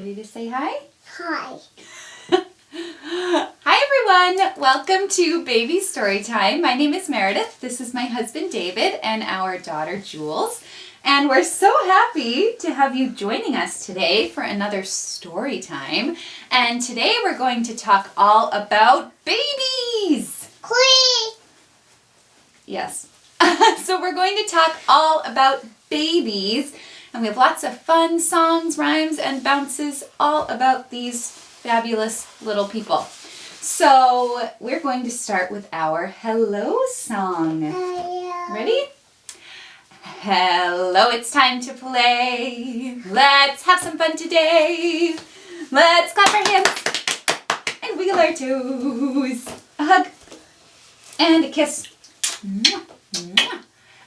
Ready to say hi? Hi. Hi everyone! Welcome to Baby Storytime. My name is Meredith. This is my husband David and our daughter Jules. And we're so happy to have you joining us today for another story time. And today we're going to talk all about babies! Queen. Yes. So we're going to talk all about babies. And we have lots of fun songs, rhymes, and bounces all about these fabulous little people. So we're going to start with our hello song. Hello. Ready? Hello, it's time to play. Let's have some fun today. Let's clap our hands and wiggle our toes. A hug and a kiss. Mwah, mwah.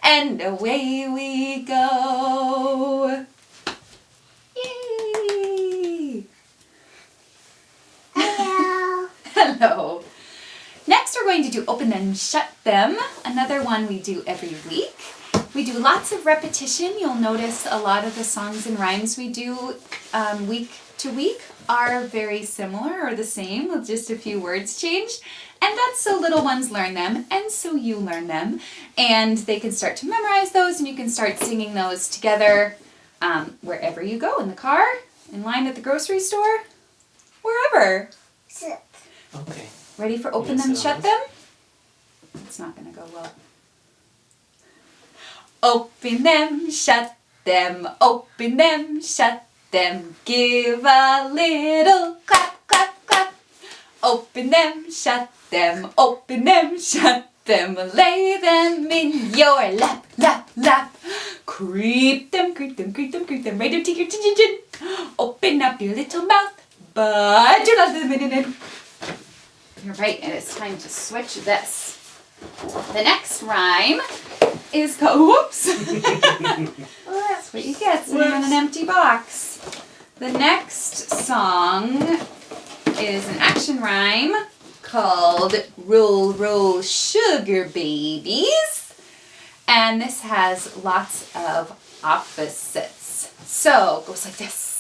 And away we go. Yay! Hello. Hello. Next we're going to do open them, shut them. Another one we do every week. We do lots of repetition. You'll notice a lot of the songs and rhymes we do week to week are very similar or the same with just a few words changed. And that's so little ones learn them and so you learn them. And they can start to memorize those and you can start singing those together wherever you go, in the car, in line at the grocery store, wherever. Sit. Okay. Ready for open Yes, them, it shut is. them? It's not going to go well. Open them, shut them, open them, shut them. Give a little clap, clap, clap. Open them, shut them, open them, shut them. Lay them in your lap, lap, lap. Creep them, creep them, creep them, creep them. Right up to your chin, chin, chin. Open up your little mouth, but do not let them in. You're right, and it's time to switch this. The next rhyme is whoops. That's what you get sitting on an empty box. The next song is an action rhyme called Roll, Roll, Sugar Babies. And this has lots of opposites. So it goes like this.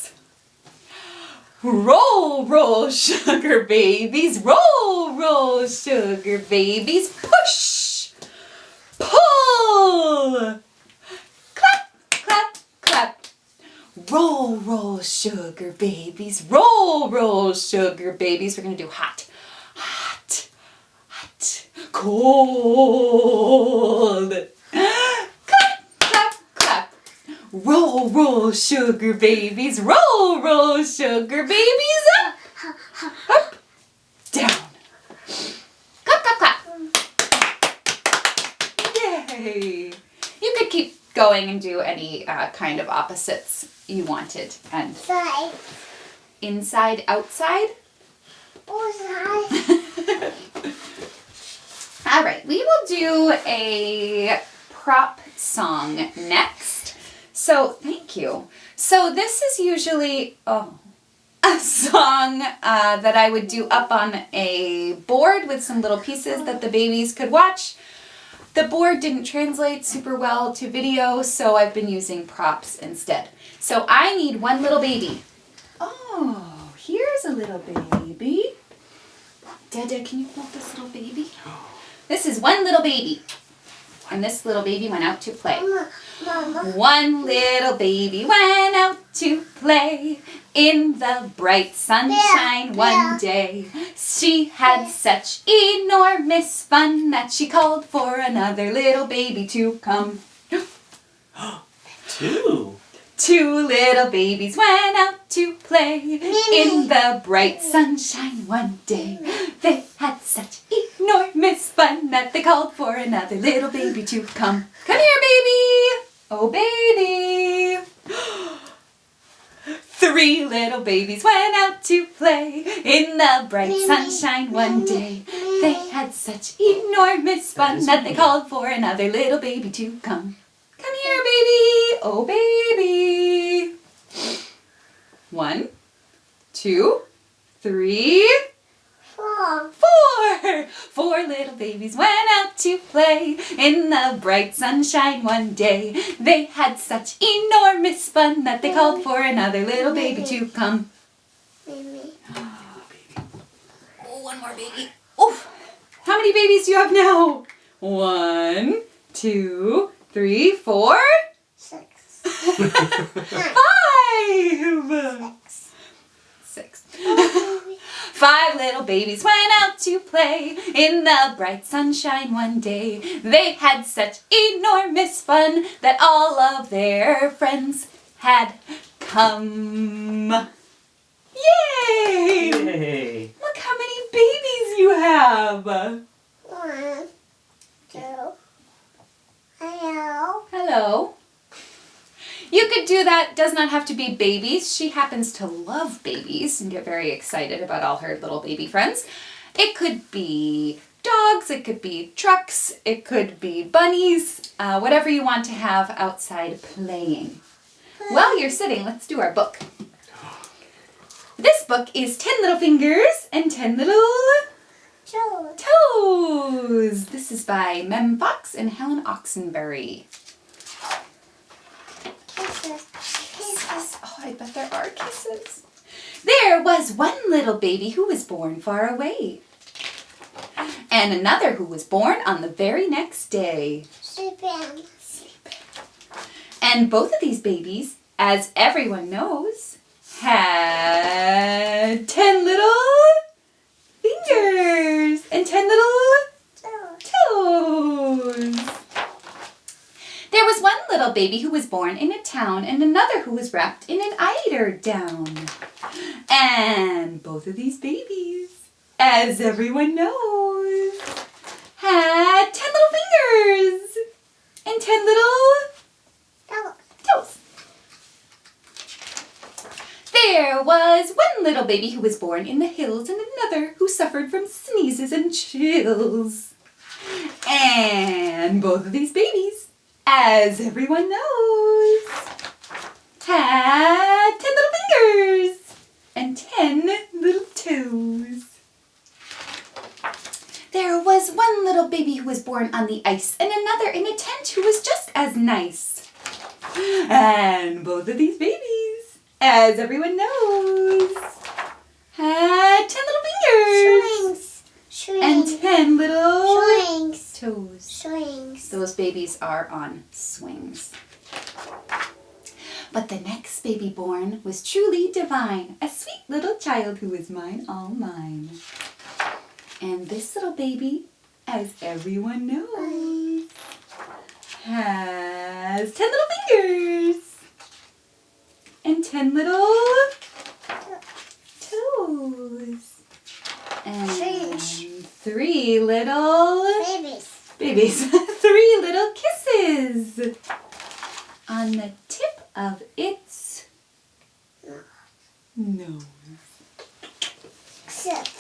Roll, roll, sugar babies. Roll, roll, sugar babies. Push, pull. Clap, clap, clap. Roll, roll, sugar babies. Roll, roll, sugar babies. We're going to do hot, hot, hot, cold. Clap, clap, clap. Roll, roll, sugar babies. Roll, roll, sugar babies. Up, up, down. Clap, clap, clap. Yay. You could keep going and do any kind of opposites you wanted. And Side. inside, outside. Outside. All right, we will do a prop song next. So, thank you. So this is usually a song that I would do up on a board with some little pieces that the babies could watch. The board didn't translate super well to video, so I've been using props instead. So I need one little baby. Oh, here's a little baby. Dada, can you hold this little baby? This is one little baby. And this little baby went out to play. Mama. One little baby went out to play in the bright sunshine one day. She had such enormous fun that she called for another little baby to come. Two. Two little babies went out to play in the bright sunshine one day. They had such enormous fun that they called for another little baby to come. Come here, baby! Oh, baby! Three little babies went out to play in the bright sunshine one day. They had such enormous fun that they called for another little baby to come. Come here, baby! Oh, baby! 1, 2, 3, 4. 4! 4 little babies went out to play in the bright sunshine one day. They had such enormous fun that they called for another little baby to come. How many babies do you have now? 1, 2, 3, 4. 6. 5. 6. Baby. 5 little babies went out to play in the bright sunshine one day. They had such enormous fun that all of their friends had come. Yay! Yay! Look how many babies you have. 1, 2. Hello. Hello. You could do that. Does not have to be babies. She happens to love babies and get very excited about all her little baby friends. It could be dogs. It could be trucks. It could be bunnies. Whatever you want to have outside playing. While you're sitting, let's do our book. This book is 10 little fingers and 10 little 2. toes. This is by Mem Fox and Helen Oxenbury. Kisses. Kisses. Oh, I bet there are kisses. There was one little baby who was born far away, and another who was born on the very next day. Sleeping. And both of these babies, as everyone knows, had 10 little fingers and 10 little 2. toes. There was one little baby who was born in a town and another who was wrapped in an eider down. And both of these babies, as everyone knows, had 10 little fingers and 10 little toes. There was one little baby who was born in the hills and another who suffered from sneezes and chills. And both of these babies, as everyone knows, had 10 little fingers and 10 little toes. There was one little baby who was born on the ice and another in a tent who was just as nice. And both of these babies, as everyone knows, had 10 little fingers and 10 little Swings. toes. Swings. Those babies are on swings. But the next baby born was truly divine, a sweet little child who was mine, all mine. And this little baby, as everyone knows, has 10 little fingers and 10 little toes. And Strange. 3 little Babies. 3 little kisses on the tip of its nose. Sit.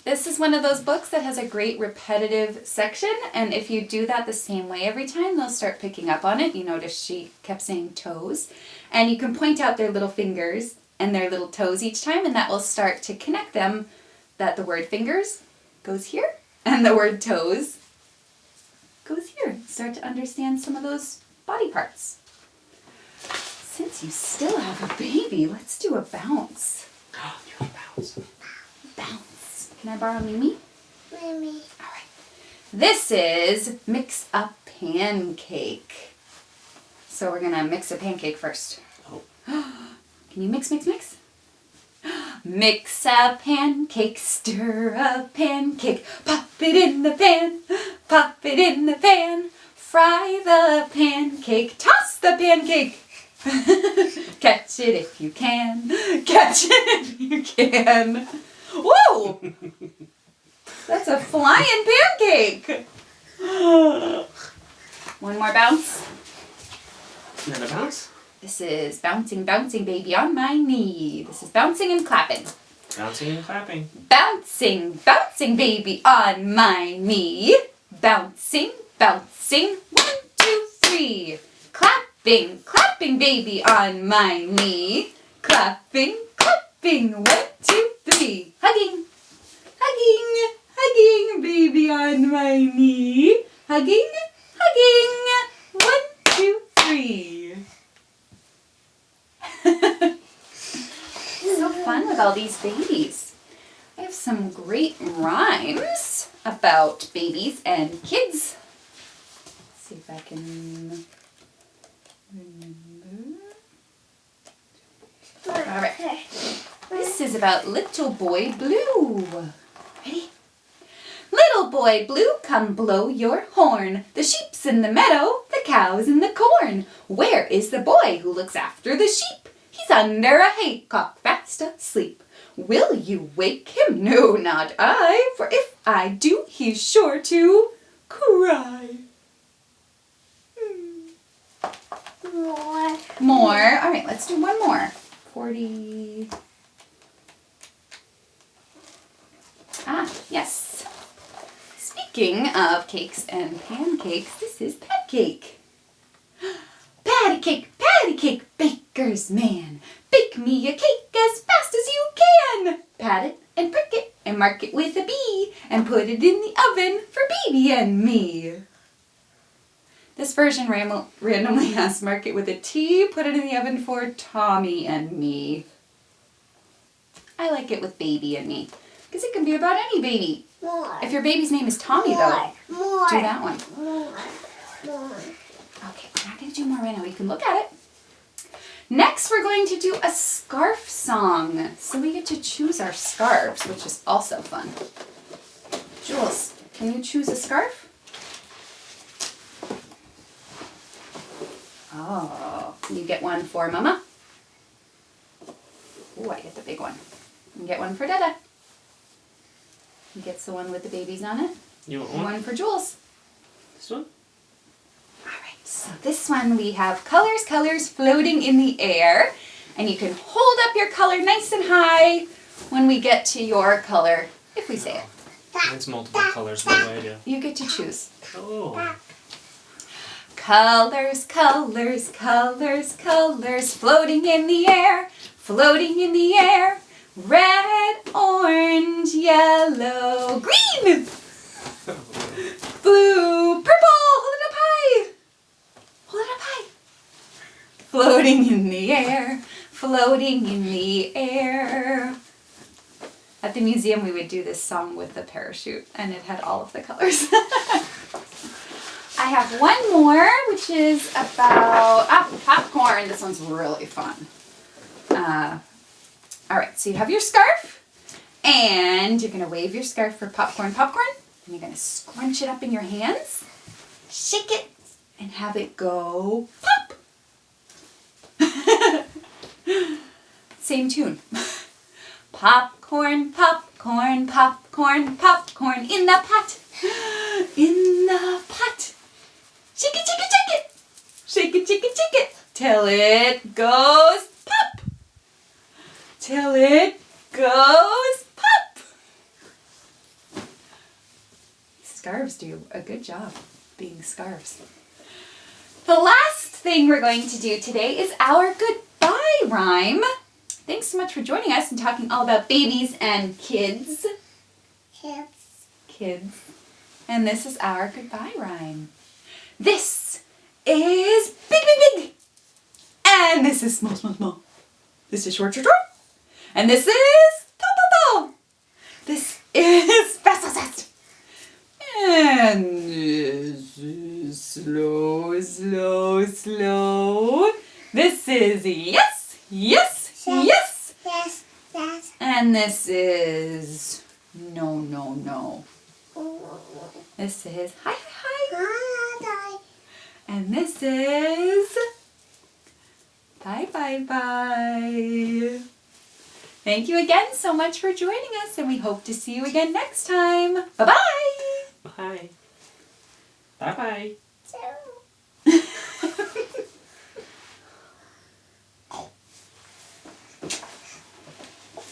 This is one of those books that has a great repetitive section, and if you do that the same way every time, they'll start picking up on it. You notice she kept saying toes, and you can point out their little fingers and their little toes each time, and that will start to connect them that the word fingers goes here, and the word toes goes here. Start to understand some of those body parts. Since you still have a baby, let's do a bounce. You want to bounce? Bounce. Can I borrow Mimi? Mimi. All right. This is mix a pancake. So we're going to mix a pancake first. Oh. Can you mix? Mix a pancake, stir a pancake, pop it in the pan, pop it in the pan, fry the pancake, toss the pancake. Catch it if you can, catch it if you can. Whoa! That's a flying pancake. One more bounce. Another bounce? This is bouncing, bouncing baby on my knee. This is bouncing and clapping. Bouncing and clapping. Bouncing, bouncing baby on my knee. Bouncing, bouncing, 1, 2, 3. Clapping, clapping baby on my knee. Clapping, clapping, 1, 2, 3. Hugging, hugging, hugging baby on my knee. Hugging, hugging, 1, 2, 3. So fun with all these babies. I have some great rhymes. about babies and kids. Let's see if I can remember. All right. This is about Little Boy Blue. Ready? Little Boy Blue, come blow your horn. The sheep's in the meadow, the cow's in the corn. Where is the boy who looks after the sheep? He's under a haycock, fast asleep. Will you wake him? No, not I, for if I do, he's sure to cry. More. More. All right, let's do one more. 40. Yes. Speaking of cakes and pancakes, this is Pancake. Patty cake, baker's man. Bake me a cake as fast as you can. Pat it and prick it and mark it with a B and put it in the oven for baby and me. This version randomly has mark it with a T, put it in the oven for Tommy and me. I like it with baby and me because it can be about any baby. More. If your baby's name is Tommy though, More. do that one. More. Okay, we're not going to do more right now. You can look at it. Next, we're going to do a scarf song. So we get to choose our scarves, which is also fun. Jules, can you choose a scarf? Oh, can you get one for Mama? Oh, I get the big one. And get one for Dada. He gets the one with the babies on it. You want And one? one for Jules. This one? Alright, so this one we have colors floating in the air. And you can hold up your color nice and high when we get to your color, if we say it. It's multiple colors. What do I do? You get to choose. Oh. Colors, floating in the air, red, orange, yellow, green, blue, purple, hold it up high, floating in the air. At the museum we would do this song with the parachute and it had all of the colors. I have one more, which is about popcorn. This one's really fun. All right, so you have your scarf, and you're going to wave your scarf for popcorn, and you're going to scrunch it up in your hands, shake it, and have it go pop. Same tune. Popcorn, popcorn, popcorn, popcorn in the pot. In the pot. Shake it, shake it, shake it. Shake it, shake it, shake it. Till it goes pop. Till it goes pop. Scarves do a good job being scarves. The last thing we're going to do today is our goodbye rhyme. Thanks so much for joining us and talking all about babies and kids. Kids. And this is our goodbye rhyme. This is big, big, big. And this is small, small, small. This is short, short, short. And this is tall, tall, tall. This is fast, fast, fast. And this is slow, slow, slow. This is yes, yes, yes. And this is no, no, no. This is hi, hi, hi. And this is bye, bye, bye. Thank you again so much for joining us, and we hope to see you again next time. Bye-bye. Bye. Bye-bye.